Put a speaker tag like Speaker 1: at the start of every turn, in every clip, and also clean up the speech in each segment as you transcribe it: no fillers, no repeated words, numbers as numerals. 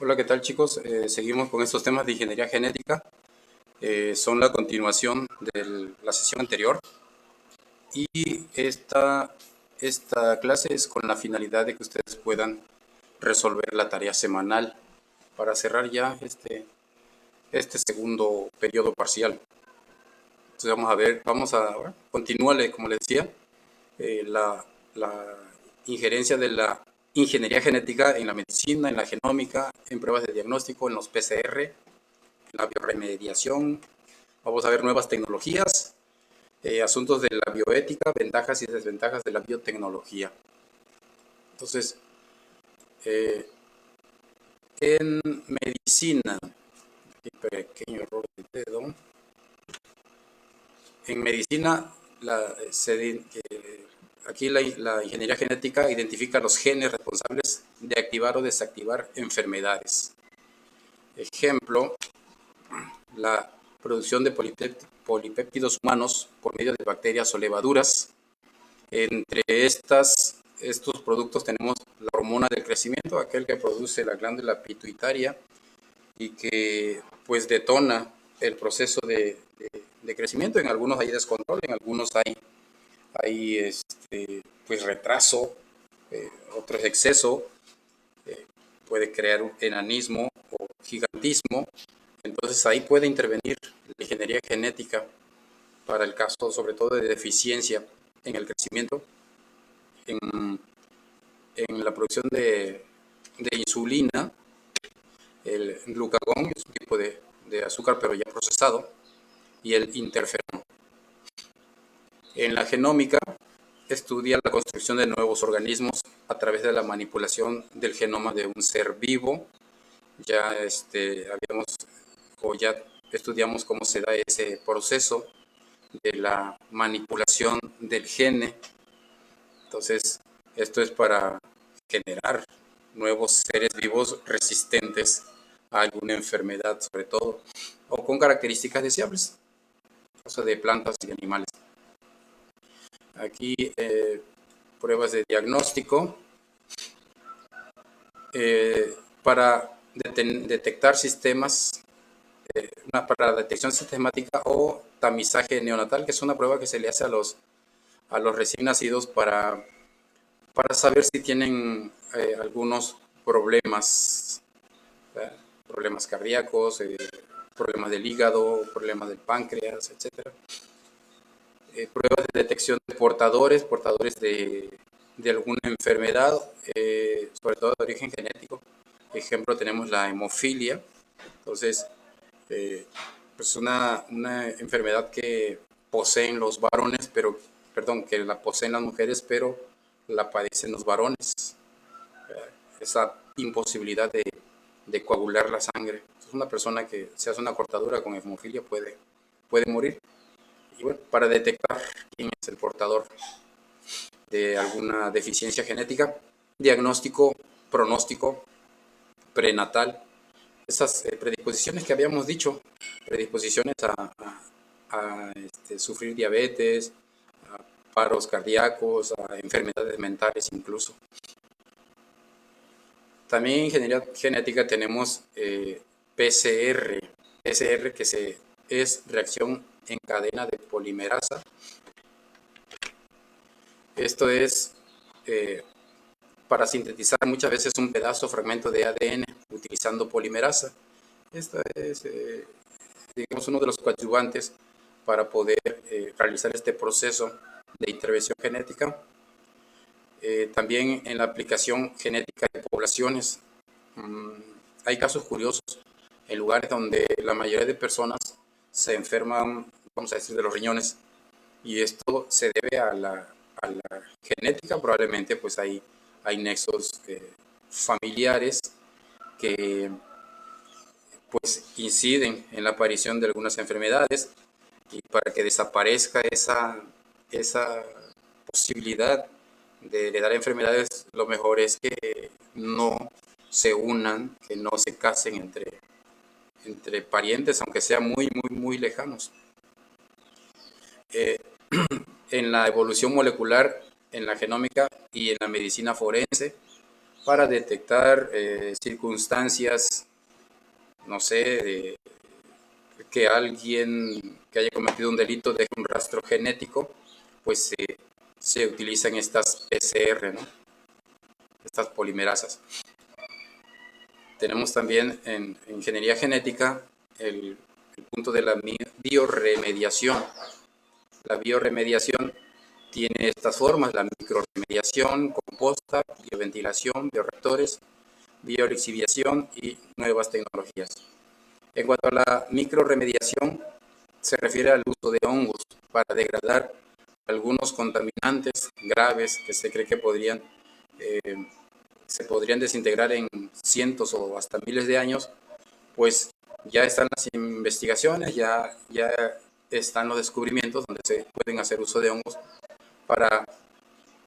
Speaker 1: Hola, ¿qué tal chicos? Seguimos con estos temas de ingeniería genética. Son la continuación de la sesión anterior y esta clase es con la finalidad de que ustedes puedan resolver la tarea semanal para cerrar ya este segundo periodo parcial. Entonces vamos a ver, continúale, como les decía, la injerencia de la ingeniería genética en la medicina, en la genómica, en pruebas de diagnóstico, en los PCR, la bioremediación. Vamos a ver nuevas tecnologías, asuntos de la bioética, ventajas y desventajas de la biotecnología. Entonces, eh, en medicina, pequeño error de dedo. En medicina, aquí la ingeniería genética identifica los genes responsables de activar o desactivar enfermedades. Ejemplo, la producción de polipéptidos humanos por medio de bacterias o levaduras. Entre estos productos tenemos la hormona del crecimiento, aquel que produce la glándula pituitaria y que pues detona el proceso de crecimiento. En algunos hay descontrol, en algunos hay pues retraso, otros exceso, puede crear un enanismo o gigantismo. Entonces ahí puede intervenir la ingeniería genética para el caso sobre todo de deficiencia en el crecimiento, en, en la producción de insulina, el glucagón, es un tipo de azúcar pero ya procesado, y el interferón. En la genómica estudia la construcción de nuevos organismos a través de la manipulación del genoma de un ser vivo. Ya ya estudiamos cómo se da ese proceso de la manipulación del gene. Entonces, esto es para generar nuevos seres vivos resistentes a alguna enfermedad, sobre todo, o con características deseables, o sea, de plantas y animales. Aquí, pruebas de diagnóstico para detectar sistemas, para detección sistemática o tamizaje neonatal, que es una prueba que se le hace a los recién nacidos para saber si tienen algunos problemas, problemas cardíacos, problemas del hígado, problemas del páncreas, etc. Pruebas de detección de portadores de alguna enfermedad, sobre todo de origen genético. Ejemplo, tenemos la hemofilia. Entonces, pues una enfermedad que poseen los varones, que la poseen las mujeres, pero la padecen los varones. Esa imposibilidad de coagular la sangre. Entonces, una persona que se hace una cortadura con hemofilia puede morir. Y bueno, para detectar quién es el portador de alguna deficiencia genética, diagnóstico, pronóstico, prenatal, esas predisposiciones que habíamos dicho, predisposiciones a sufrir diabetes, a paros cardíacos, a enfermedades mentales incluso. También en ingeniería genética tenemos PCR que es reacción en cadena de polimerasa. Esto es para sintetizar muchas veces un pedazo o fragmento de ADN utilizando polimerasa. Esta es, digamos, uno de los coadyuvantes para poder realizar este proceso de intervención genética. También en la aplicación genética de poblaciones. Hay casos curiosos en lugares donde la mayoría de personas se enferman, vamos a decir, de los riñones, y esto se debe a la genética. Probablemente pues hay nexos familiares que pues inciden en la aparición de algunas enfermedades, y para que desaparezca esa posibilidad de heredar enfermedades, lo mejor es que no se unan, que no se casen entre parientes, aunque sean muy, muy, muy lejanos. En la evolución molecular, en la genómica y en la medicina forense, para detectar circunstancias, no sé, que alguien que haya cometido un delito deje un rastro genético, pues se utilizan estas PCR, ¿no? Estas polimerasas. Tenemos también en ingeniería genética el punto de la bioremediación. La bioremediación tiene estas formas: la microremediación, composta, bioventilación, bioreactores, biolixiviación y nuevas tecnologías. En cuanto a la microremediación, se refiere al uso de hongos para degradar algunos contaminantes graves que se cree que eh, se podrían desintegrar en cientos o hasta miles de años. Pues ya están las investigaciones, ya están los descubrimientos donde se pueden hacer uso de hongos para,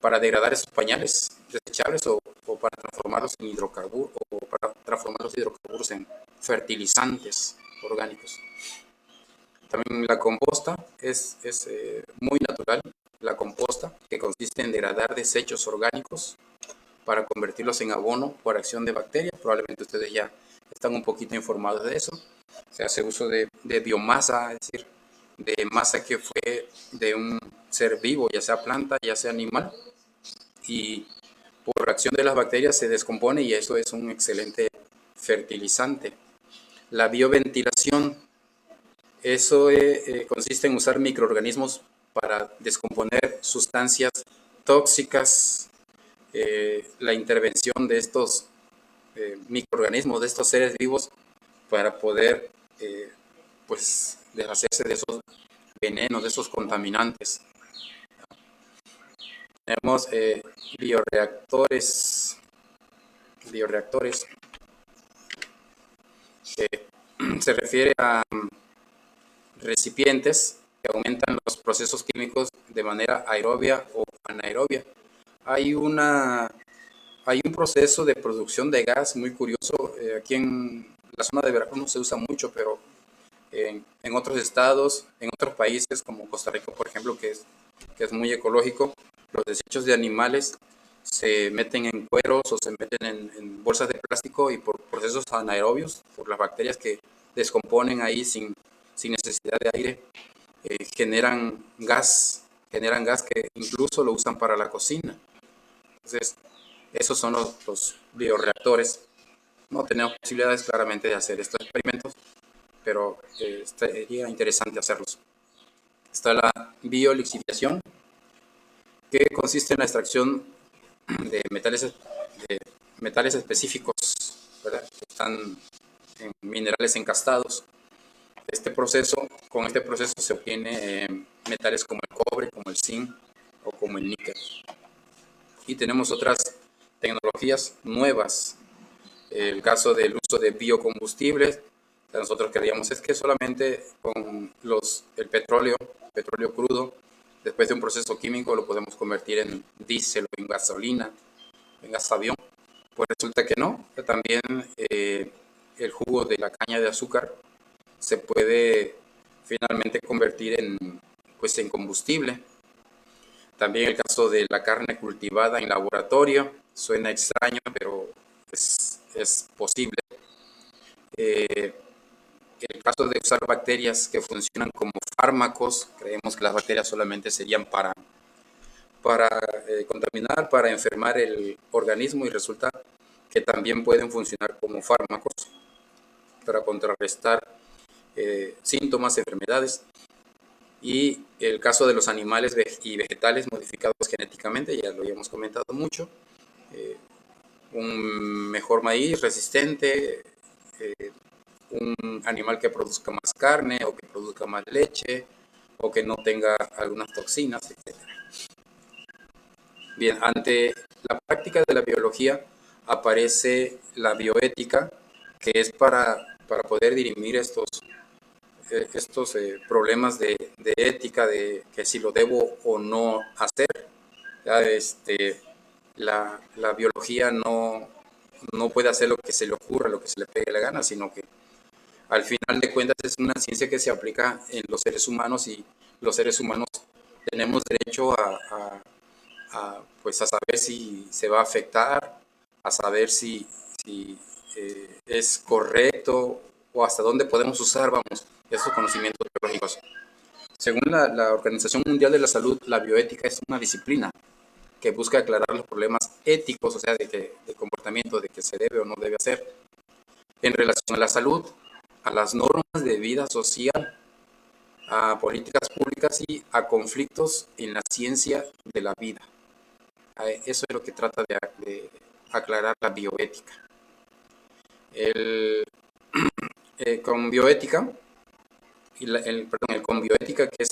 Speaker 1: para degradar esos pañales desechables o para transformarlos en hidrocarburos o para transformar los hidrocarburos en fertilizantes orgánicos. También la composta es muy natural. La composta, que consiste en degradar desechos orgánicos para convertirlos en abono por acción de bacterias. Probablemente ustedes ya están un poquito informados de eso. Se hace uso de biomasa, es decir, de masa que fue de un ser vivo, ya sea planta, ya sea animal, y por acción de las bacterias se descompone y eso es un excelente fertilizante. La bioventilación, eso consiste en usar microorganismos para descomponer sustancias tóxicas. La intervención de estos microorganismos, de estos seres vivos, para poder pues deshacerse de esos venenos, de esos contaminantes. Tenemos bioreactores, que se refiere a recipientes que aumentan los procesos químicos de manera aerobia o anaerobia. Hay hay un proceso de producción de gas muy curioso. Aquí en la zona de Veracruz no se usa mucho, pero en otros estados, en otros países como Costa Rica, por ejemplo, que es muy ecológico, los desechos de animales se meten en cueros o se meten en bolsas de plástico y por procesos anaerobios, por las bacterias que descomponen ahí sin necesidad de aire, generan gas que incluso lo usan para la cocina. Entonces, esos son los bioreactores. No tenemos posibilidades claramente de hacer estos experimentos, pero sería interesante hacerlos. Está la biolixiviación, que consiste en la extracción de metales específicos, ¿verdad? Que están en minerales encastados. Con este proceso se obtiene metales como el cobre, como el zinc o como el níquel. Y tenemos otras tecnologías nuevas. El caso del uso de biocombustibles, nosotros creíamos es que solamente con el petróleo crudo, después de un proceso químico, lo podemos convertir en diésel o en gasolina, en gas avión. Pues resulta que no, que también el jugo de la caña de azúcar se puede finalmente convertir pues, en combustible. También el caso de la carne cultivada en laboratorio, suena extraño, pero es posible. El caso de usar bacterias que funcionan como fármacos, creemos que las bacterias solamente serían para contaminar, para enfermar el organismo, y resulta que también pueden funcionar como fármacos para contrarrestar síntomas, enfermedades. Y el caso de los animales y vegetales modificados genéticamente, ya lo habíamos comentado mucho, un mejor maíz resistente, un animal que produzca más carne o que produzca más leche o que no tenga algunas toxinas, etc. Bien, ante la práctica de la biología aparece la bioética, que es para poder dirimir estos problemas de ética, de que si lo debo o no hacer. Ya, la biología no puede hacer lo que se le ocurra, lo que se le pegue la gana, sino que al final de cuentas es una ciencia que se aplica en los seres humanos, y los seres humanos tenemos derecho pues a saber si se va a afectar a saber si es correcto o hasta dónde podemos usar, vamos, esos conocimientos biológicos. Según la Organización Mundial de la Salud, la bioética es una disciplina que busca aclarar los problemas éticos, o sea, de comportamiento, de que se debe o no debe hacer, en relación a la salud, a las normas de vida social, a políticas públicas y a conflictos en la ciencia de la vida. Eso es lo que trata de aclarar la bioética. Con bioética, con bioética, que es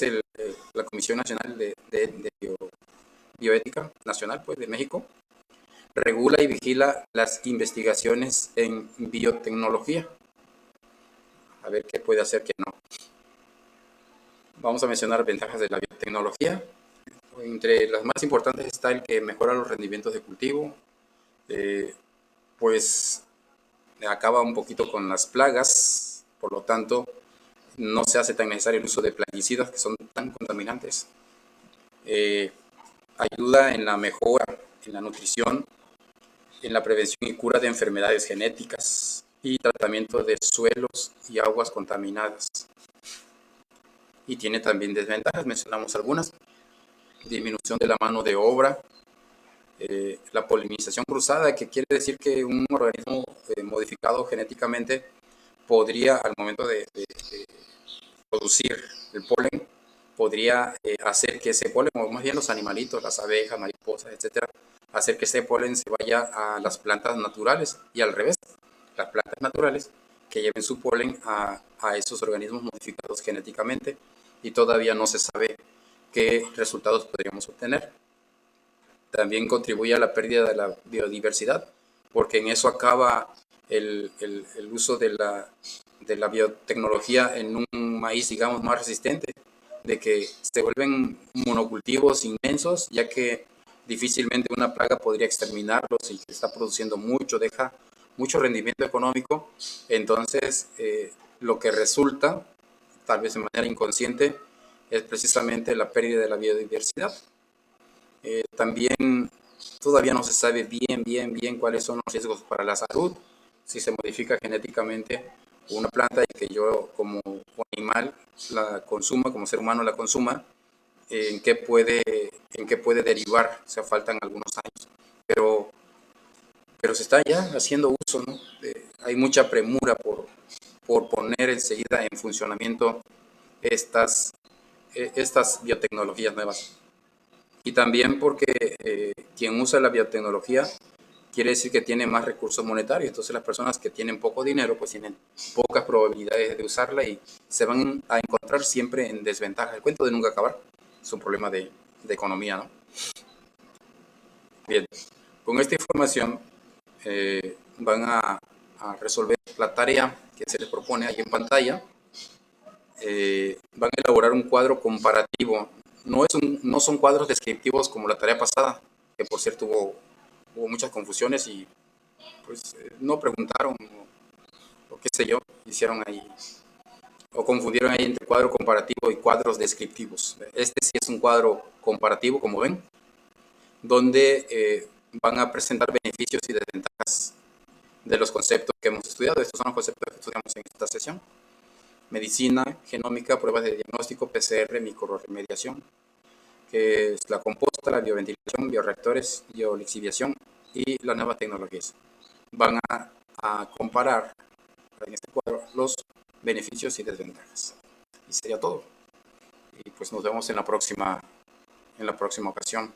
Speaker 1: la Comisión Nacional de Bioética Nacional, pues, de México, regula y vigila las investigaciones en biotecnología. A ver qué puede hacer, qué no. Vamos a mencionar ventajas de la biotecnología. Entre las más importantes está el que mejora los rendimientos de cultivo, pues acaba un poquito con las plagas, por lo tanto no se hace tan necesario el uso de plaguicidas que son tan contaminantes. Ayuda en la mejora, en la nutrición, en la prevención y cura de enfermedades genéticas y tratamiento de suelos y aguas contaminadas. Y tiene también desventajas, mencionamos algunas: disminución de la mano de obra, la polinización cruzada, que quiere decir que un organismo modificado genéticamente podría, al momento de producir el polen, podría hacer que ese polen, o más bien los animalitos, las abejas, mariposas, etcétera, hacer que ese polen se vaya a las plantas naturales y al revés, las plantas naturales que lleven su polen a esos organismos modificados genéticamente, y todavía no se sabe qué resultados podríamos obtener. También contribuye a la pérdida de la biodiversidad, porque en eso acaba el uso de la biotecnología en un maíz, digamos, más resistente, de que se vuelven monocultivos inmensos, ya que difícilmente una plaga podría exterminarlos, y que está produciendo mucho, deja mucho rendimiento económico. Entonces, lo que resulta, tal vez de manera inconsciente, es precisamente la pérdida de la biodiversidad. También todavía no se sabe bien cuáles son los riesgos para la salud si se modifica genéticamente una planta y que yo como animal la consuma, como ser humano la consuma, en qué puede derivar. O sea, faltan algunos años, pero se está ya haciendo uso, ¿no? Hay mucha premura por poner enseguida en funcionamiento estas biotecnologías nuevas. Y también porque quien usa la biotecnología quiere decir que tiene más recursos monetarios. Entonces las personas que tienen poco dinero pues tienen pocas probabilidades de usarla y se van a encontrar siempre en desventaja. El cuento de nunca acabar es un problema de economía, ¿no? Bien, con esta información van a resolver la tarea que se les propone ahí en pantalla. Van a elaborar un cuadro comparativo. No son cuadros descriptivos como la tarea pasada, que por cierto hubo muchas confusiones y pues no preguntaron o qué sé yo, hicieron ahí o confundieron ahí entre cuadro comparativo y cuadros descriptivos. Este sí es un cuadro comparativo, como ven, donde van a presentar beneficios y desventajas de los conceptos que hemos estudiado. Estos son los conceptos que estudiamos en esta sesión: medicina, genómica, pruebas de diagnóstico, PCR, microremediación, que es la composta, la bioventilación, bioreactores, biolixiviación y las nuevas tecnologías. Van a comparar en este cuadro los beneficios y desventajas. Y sería todo. Y pues nos vemos en la próxima ocasión.